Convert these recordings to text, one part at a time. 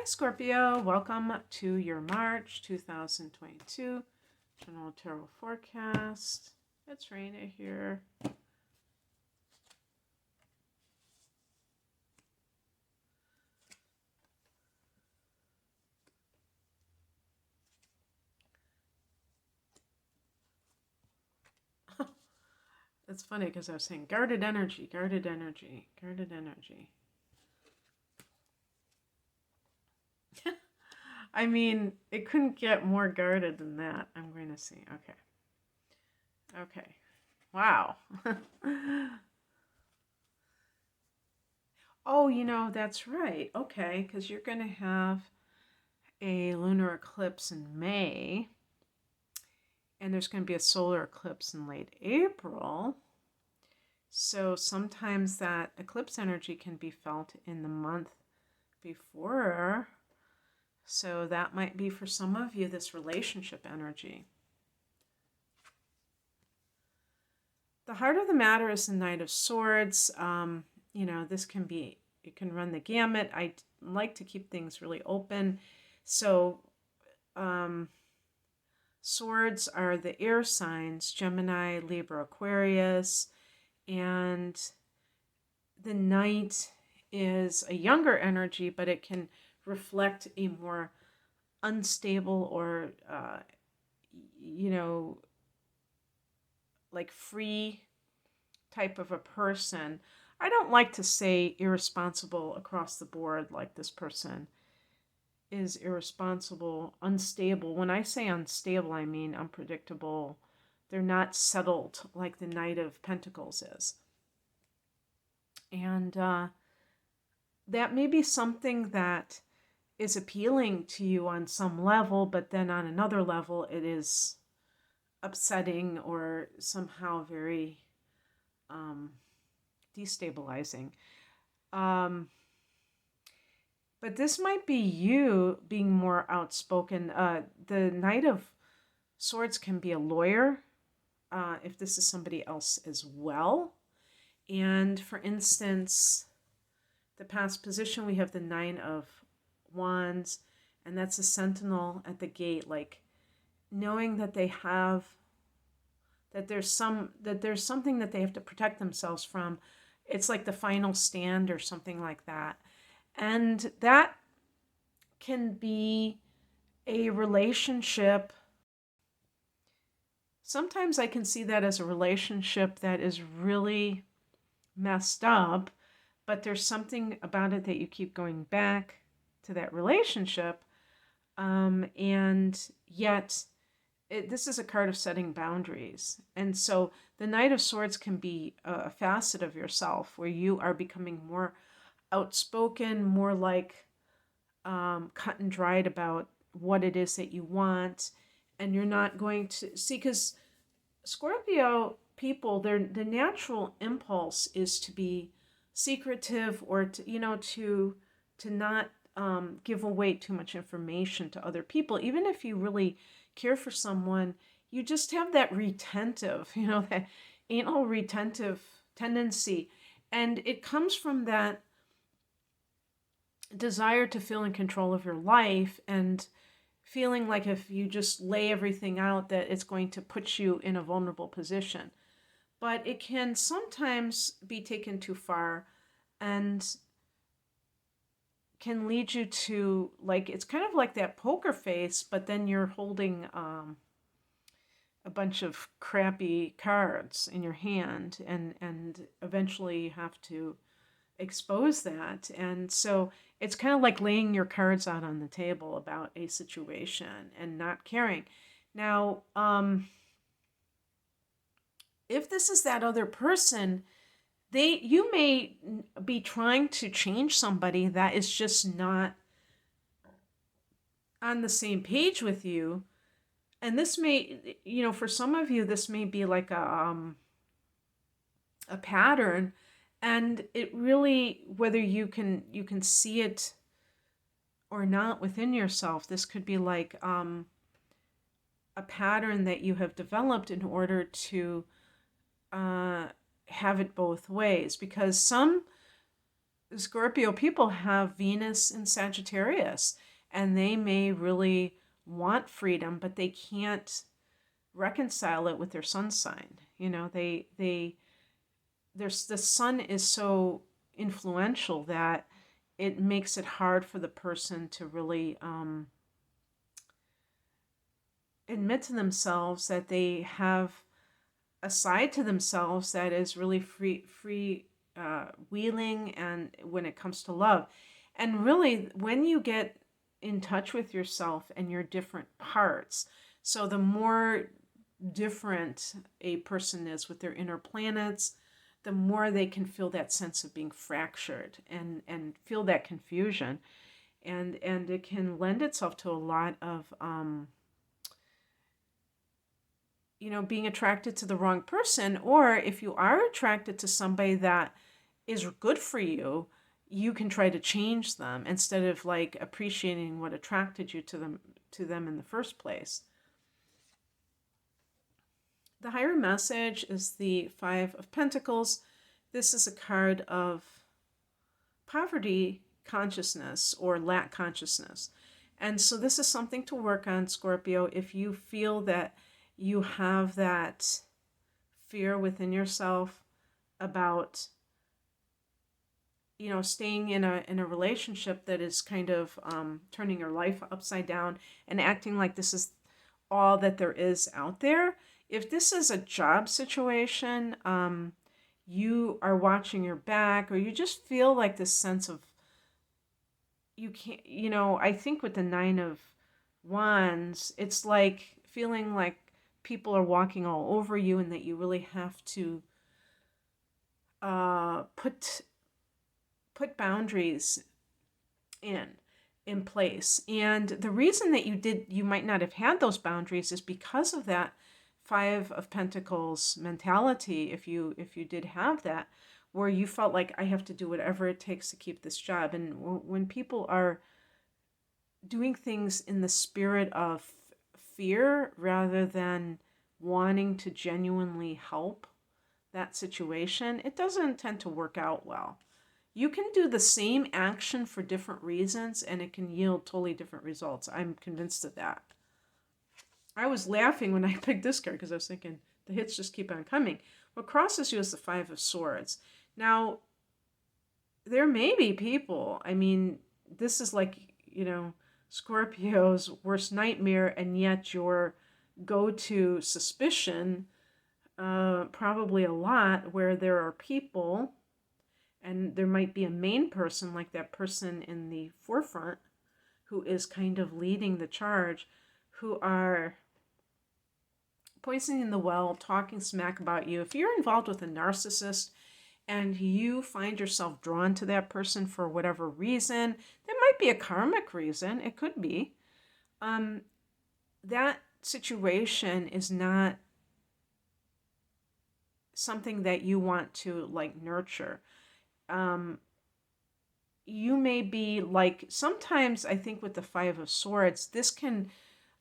Scorpio, welcome to your March 2022 General Tarot Forecast. It's Raina here. It's funny because I was saying guarded energy, guarded energy, guarded energy. I mean, it couldn't get more guarded than that. I'm going to see. Okay. Okay. Wow. Oh, that's right. Okay, because you're going to have a lunar eclipse in May, and there's going to be a solar eclipse in late April. So sometimes that eclipse energy can be felt in the month before. So that might be for some of you this relationship energy. The heart of the matter is the Knight of Swords. This can be, it can run the gamut. I like to keep things really open. So swords are the air signs, Gemini, Libra, Aquarius, and the Knight is a younger energy, but it can reflect a more unstable or, like free type of a person. I don't like to say irresponsible across the board, like this person is irresponsible, unstable. When I say unstable, I mean unpredictable. They're not settled like the Knight of Pentacles is. And that may be something that is appealing to you on some level, but then on another level, it is upsetting or somehow very destabilizing. But this might be you being more outspoken. The Knight of Swords can be a lawyer, if this is somebody else as well. And for instance, the past position, we have the Nine of Wands, and that's a sentinel at the gate, like knowing that they have, that there's something that they have to protect themselves from. It's like the final stand or something like that. And that can be a relationship. Sometimes I can see that as a relationship that is really messed up, but there's something about it that you keep going back to that relationship. And yet, this is a card of setting boundaries. And so the Knight of Swords can be a facet of yourself where you are becoming more outspoken, more like cut and dried about what it is that you want. And you're not going to see, because Scorpio people, the natural impulse is to be secretive or to not give away too much information to other people. Even if you really care for someone, you just have that retentive, that anal retentive tendency. And it comes from that desire to feel in control of your life and feeling like if you just lay everything out that it's going to put you in a vulnerable position. But it can sometimes be taken too far and can lead you to, like, it's kind of like that poker face, but then you're holding a bunch of crappy cards in your hand, and eventually you have to expose that. And so it's kind of like laying your cards out on the table about a situation and not caring. Now, if this is that other person, you may be trying to change somebody that is just not on the same page with you. And this may, for some of you, this may be like a pattern. And it really, whether you can see it or not within yourself, this could be like a pattern that you have developed in order to have it both ways. Because some Scorpio people have Venus in Sagittarius, and they may really want freedom, but they can't reconcile it with their sun sign. You know, there's the sun is so influential that it makes it hard for the person to really admit to themselves that they have a side to themselves that is really free wheeling, and when it comes to love. And really, when you get in touch with yourself and your different parts, so the more different a person is with their inner planets, the more they can feel that sense of being fractured and feel that confusion. And it can lend itself to a lot of being attracted to the wrong person. Or if you are attracted to somebody that is good for you, you can try to change them instead of like appreciating what attracted you to them in the first place. The higher message is the Five of Pentacles. This is a card of poverty consciousness or lack consciousness. And so this is something to work on, Scorpio. If you feel that you have that fear within yourself about staying in a relationship that is kind of turning your life upside down and acting like this is all that there is out there. If this is a job situation, you are watching your back, or you just feel like this sense of you can't, I think with the Nine of Wands, it's like feeling like people are walking all over you and that you really have to put boundaries in place. And the reason that you might not have had those boundaries is because of that Five of Pentacles mentality. If you did have that, where you felt like I have to do whatever it takes to keep this job. And when people are doing things in the spirit of fear rather than wanting to genuinely help that situation, it doesn't tend to work out well. You can do the same action for different reasons and it can yield totally different results. I'm convinced of that. I was laughing when I picked this card because I was thinking the hits just keep on coming. What crosses you is the Five of Swords. Now, there may be people, I mean, this is like, Scorpio's worst nightmare, and yet your go-to suspicion, probably a lot, where there are people, and there might be a main person, like that person in the forefront, who is kind of leading the charge, who are poisoning the well, talking smack about you. If you're involved with a narcissist and you find yourself drawn to that person for whatever reason, there might be a karmic reason, it could be, that situation is not something that you want to like nurture. You may be like, sometimes I think with the Five of Swords, this can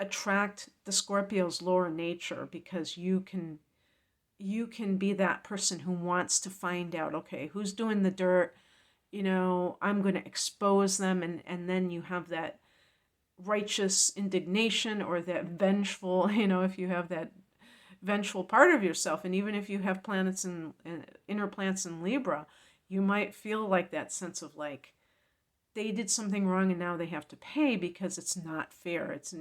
attract the Scorpio's lower nature, because you can be that person who wants to find out, okay, who's doing the dirt, I'm going to expose them, and then you have that righteous indignation or that vengeful, if you have that vengeful part of yourself, and even if you have planets in inner planets in Libra, you might feel like that sense of like they did something wrong and now they have to pay because it's not fair. It's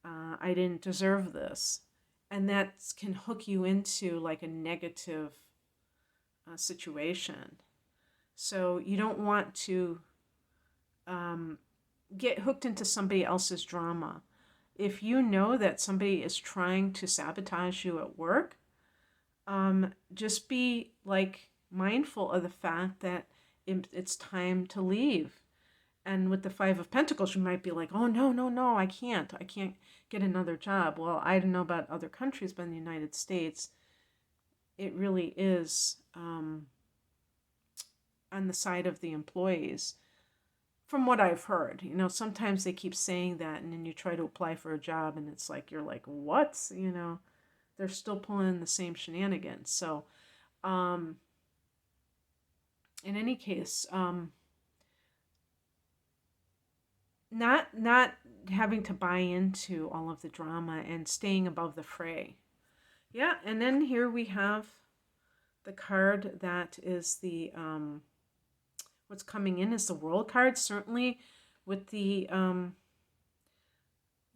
I didn't deserve this, and that can hook you into like a negative situation. So you don't want to get hooked into somebody else's drama. If you know that somebody is trying to sabotage you at work, just be like mindful of the fact that it's time to leave. And with the Five of Pentacles, you might be like, oh, no, no, no, I can't get another job. Well, I don't know about other countries, but in the United States, it really is on the side of the employees. From what I've heard, sometimes they keep saying that, and then you try to apply for a job, and it's like, you're like, what? They're still pulling the same shenanigans. So, in any case, not having to buy into all of the drama and staying above the fray. Yeah, and then here we have the card that is the what's coming in is the World card. Certainly, with the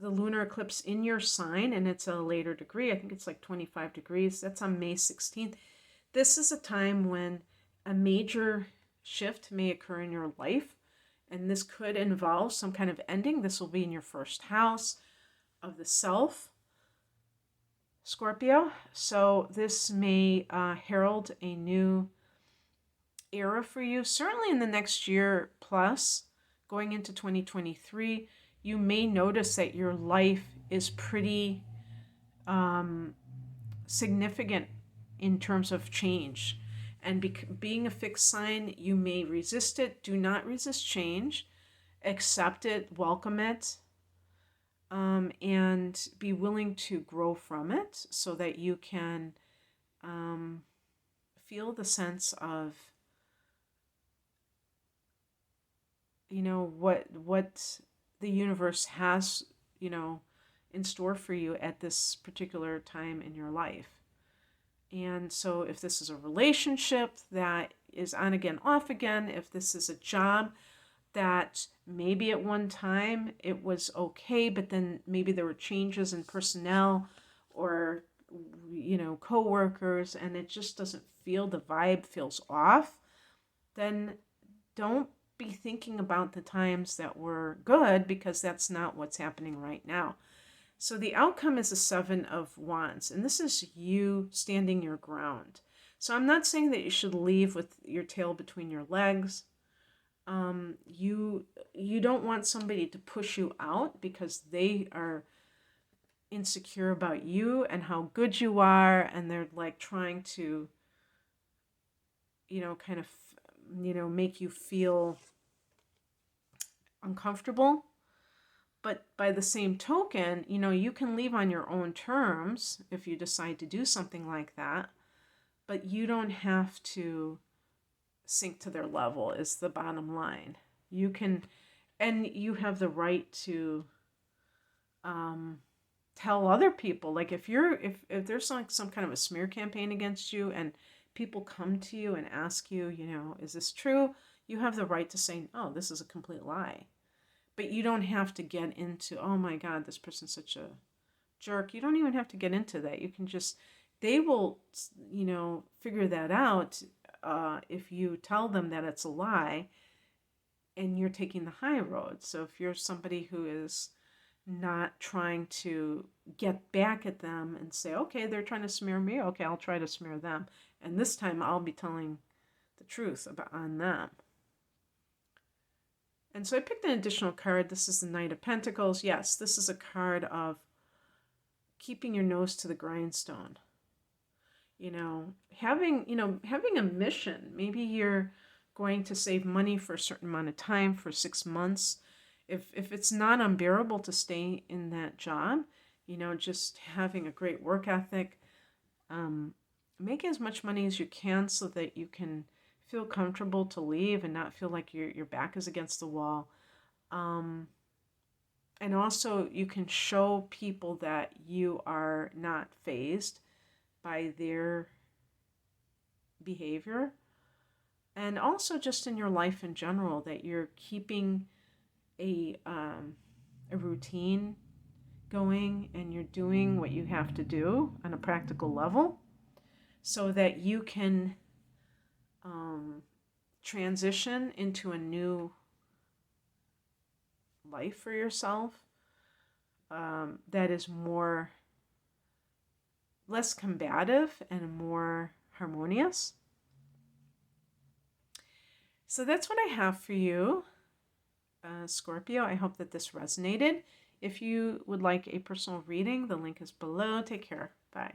lunar eclipse in your sign, and it's a later degree. I think it's like 25 degrees. That's on May 16th. This is a time when a major shift may occur in your life, and this could involve some kind of ending. This will be in your first house of the self, Scorpio. So this may herald a new era for you, certainly in the next year plus, going into 2023. You may notice that your life is pretty significant in terms of change. And being a fixed sign, you may resist it. Do not resist change. Accept it, welcome it, and be willing to grow from it so that you can feel the sense of, what the universe has, in store for you at this particular time in your life. And so if this is a relationship that is on again, off again, if this is a job that maybe at one time it was okay, but then maybe there were changes in personnel or, coworkers, and it just doesn't feel, the vibe feels off, then don't be thinking about the times that were good, because that's not what's happening right now. So the outcome is a 7 of Wands, and this is you standing your ground. So I'm not saying that you should leave with your tail between your legs. You don't want somebody to push you out because they are insecure about you and how good you are, and they're like trying to, make you feel uncomfortable. But by the same token, you can leave on your own terms if you decide to do something like that, but you don't have to sink to their level, is the bottom line. You can, and you have the right to tell other people, like if there's like some kind of a smear campaign against you and people come to you and ask you, is this true? You have the right to say, oh, this is a complete lie. But you don't have to get into, oh my God, this person's such a jerk. You don't even have to get into that. You can just, they will, figure that out if you tell them that it's a lie and you're taking the high road. So if you're somebody who is not trying to get back at them and say, okay, they're trying to smear me. Okay, I'll try to smear them. And this time I'll be telling the truth on them. And so I picked an additional card. This is the Knight of Pentacles. Yes, this is a card of keeping your nose to the grindstone. Having a mission. Maybe you're going to save money for a certain amount of time, for 6 months. If it's not unbearable to stay in that job, just having a great work ethic, make as much money as you can so that you can feel comfortable to leave and not feel like your back is against the wall. And also you can show people that you are not fazed by their behavior. And also just in your life in general, that you're keeping a routine going and you're doing what you have to do on a practical level so that you can transition into a new life for yourself that is less combative and more harmonious. So that's what I have for you, Scorpio. I hope that this resonated. If you would like a personal reading, the link is below. Take care. Bye.